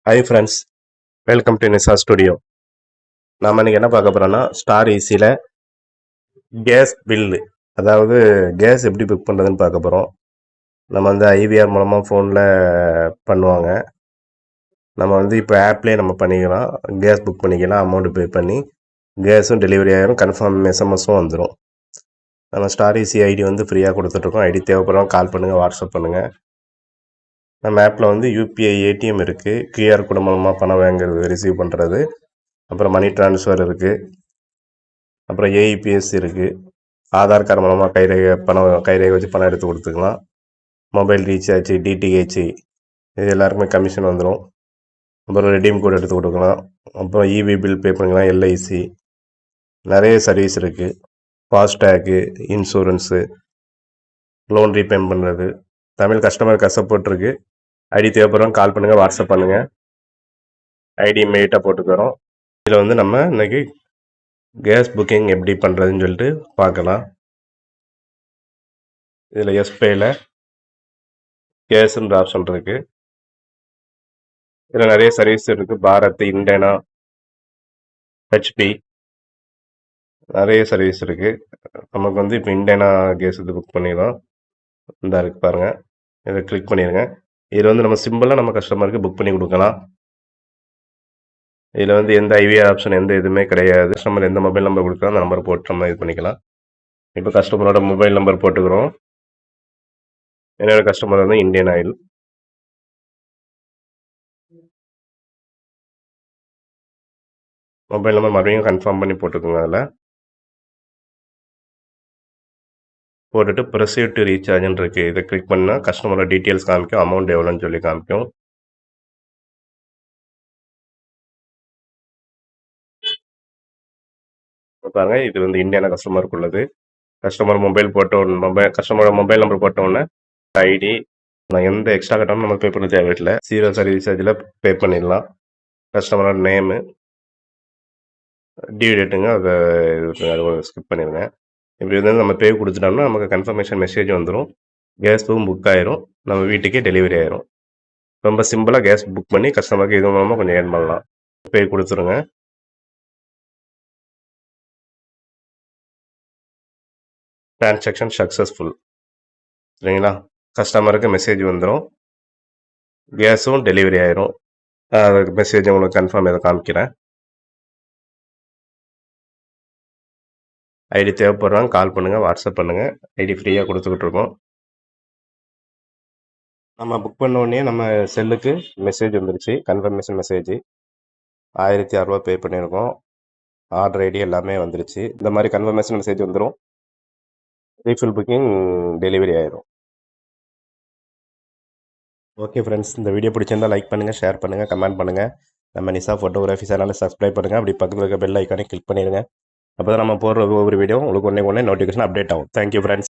Hi friends, welcome to Nisa studio. நாம் இன்னைக்கு என்ன பார்க்க போகிறோன்னா, ஸ்டார் ஈஸியில் கேஸ் பில்லு, அதாவது கேஸ் எப்படி புக் பண்ணுறதுன்னு பார்க்க போகிறோம். நம்ம வந்து ஐவிஆர் மூலமாக ஃபோனில் பண்ணுவாங்க. நம்ம வந்து இப்போ ஆப்லேயே நம்ம பண்ணிக்கலாம், கேஸ் புக் பண்ணிக்கலாம். அமௌண்ட்டு பே பண்ணி கேஸும் டெலிவரி ஆகிரும், கன்ஃபார்ம் எஸ்எம்எஸும் வந்துடும். நம்ம ஸ்டார் ஈஸி ஐடி வந்து ஃப்ரீயாக கொடுத்துட்ருக்கோம். ஐடி தேவைப்படுறோம், கால் பண்ணுங்கள், வாட்ஸ்அப் பண்ணுங்கள். நம்ம ஆப்பில் வந்து யூபிஐ ஏடிஎம் இருக்குது, கியூஆர் கோடு மூலமாக பணம் வாங்குறது, ரிசீவ் பண்ணுறது, அப்புறம் மணி ட்ரான்ஸ்ஃபர் இருக்குது, அப்புறம் ஏஇபிஎஸ் இருக்குது. ஆதார் கார்டு மூலமாக கைரேகை வச்சு பணம் எடுத்து கொடுத்துக்கலாம். மொபைல் ரீசார்ஜ், டிடிஹெச் இது எல்லாருக்குமே கமிஷன் வந்துடும். அப்புறம் ரெடீம் கோட் எடுத்து கொடுக்கலாம். அப்புறம் இபி பில் பே பண்ணிக்கலாம், எல்ஐசி, நிறைய சர்வீஸ் இருக்குது. ஃபாஸ்டேக்கு, இன்சூரன்ஸு, லோன் ரீபேமெண்ட் பண்ணுறது. தமிழ் கஸ்டமருக்கு சப்போர்ட் இருக்குது. ஐடி தேவைப்படுறோம், கால் பண்ணுங்கள், வாட்ஸ்அப் பண்ணுங்கள். ஐடி இமீடியட்டாக போட்டு தரோம். இதில் வந்து நம்ம இன்றைக்கி கேஸ் புக்கிங் எப்படி பண்ணுறதுன்னு சொல்லிட்டு பார்க்கலாம். இதில் எஸ்பேயில் கேஸுன்ற ஆப்ஷன் இருக்குது. இதில் நிறைய சர்வீஸ் இருக்குது. பாரத், இண்டேனா, ஹெச்பி, நிறைய சர்வீஸ் இருக்குது. நமக்கு வந்து இப்போ இண்டேனா கேஸ் இது புக் பண்ணிடலாம். இந்த இருக்குது பாருங்கள், இதை கிளிக் பண்ணிடுங்க. இதில் வந்து நம்ம சிம்பிளாக நம்ம கஸ்டமருக்கு புக் பண்ணி கொடுக்கலாம். இதில் வந்து எந்த ஐவிஆர் ஆப்ஷன் எந்த இதுவுமே கிடையாது. கஸ்டமர் எந்த மொபைல் நம்பர் கொடுக்குறோம் அந்த நம்பர் போட்டு நம்ம இது பண்ணிக்கலாம். இப்போ கஸ்டமரோட மொபைல் நம்பர் போட்டுக்கிறோம். என்னோட கஸ்டமர் வந்து இந்தியன் ஆயில். மொபைல் நம்பர் மறுபடியும் கன்ஃபார்ம் பண்ணி போட்டுக்கோங்க. அதில் போட்டுட்டு ப்ரொசீட் டு ரீசார்ஜ்னு இருக்குது. இதை கிளிக் பண்ணால் கஸ்டமரோட டீட்டெயில்ஸ் காமிக்கும், அமௌண்ட் எவ்வளோன்னு சொல்லி காமிக்கும். பாருங்க, இது வந்து இந்தியான கஸ்டமருக்கு உள்ளது. கஸ்டமர் மொபைல் கஸ்டமரோட மொபைல் நம்பர் போட்ட உடனே ஐடி, நான் எந்த எக்ஸ்ட்ரா கட்டணம் நம்ம பே பண்ண தேவையில்லை. 0 சர்வீஸ் சார்ஜில் பே பண்ணிடலாம். கஸ்டமரோட நேமு, டியூ டேட்டுங்க, அதை ஸ்கிப் பண்ணிடுங்க. இப்படி வந்து நம்ம பே கொடுத்துட்டோம்னா நமக்கு கன்ஃபர்மேஷன் மெசேஜ் வந்துடும். கேஸ் புக் ஆயிரும், நம்ம வீட்டுக்கே டெலிவரி ஆயிரும். ரொம்ப சிம்பிளாக கேஸ் புக் பண்ணி கஸ்டமருக்கு இது மூலமாக கொஞ்சம் ஏர்ன் பண்ணலாம். பே கொடுத்துருங்க. Transaction successful. சரிங்களா? கஸ்டமருக்கு மெசேஜ் வந்துடும், கேஸும் டெலிவரி ஆயிரும். அதுக்கு மெசேஜ் உங்களுக்கு கன்ஃபார்ம் எதை காமிக்கிறேன். ஐடி தேவைப்படுறாங்க, கால் பண்ணுங்கள், வாட்ஸ்அப் பண்ணுங்கள். ஐடி ஃப்ரீயாக கொடுத்துக்கிட்டு இருக்கோம். நம்ம புக் பண்ண உடனே நம்ம செல்லுக்கு மெசேஜ் வந்துருச்சு, கன்ஃபர்மேஷன் மெசேஜ். 1600 பே பண்ணியிருக்கோம். ஆர்டர் ஐடி எல்லாமே வந்துருச்சு. இந்த மாதிரி கன்ஃபர்மேஷன் மெசேஜ் வந்துடும். ரீஃபில் புக்கிங் டெலிவரி ஆயிரும். ஓகே ஃப்ரெண்ட்ஸ், இந்த வீடியோ பிடிச்சிருந்தால் லைக் பண்ணுங்கள், ஷேர் பண்ணுங்கள், கமெண்ட் பண்ணுங்கள். நம்ம நிசா ஃபோட்டோகிராஃபி சேனலை சப்ஸ்கிரைப் பண்ணுங்கள். அப்படி பக்கத்தில் இருக்க பெல் ஐக்கானே கிளிக் பண்ணிடுங்க. அப்போ தான் நம்ம போடுற ஒவ்வொரு வீடியோ உங்களுக்கு ஒன்றே நோட்டிஃபிகேஷன் அப்டேட் ஆகும். Thank you friends.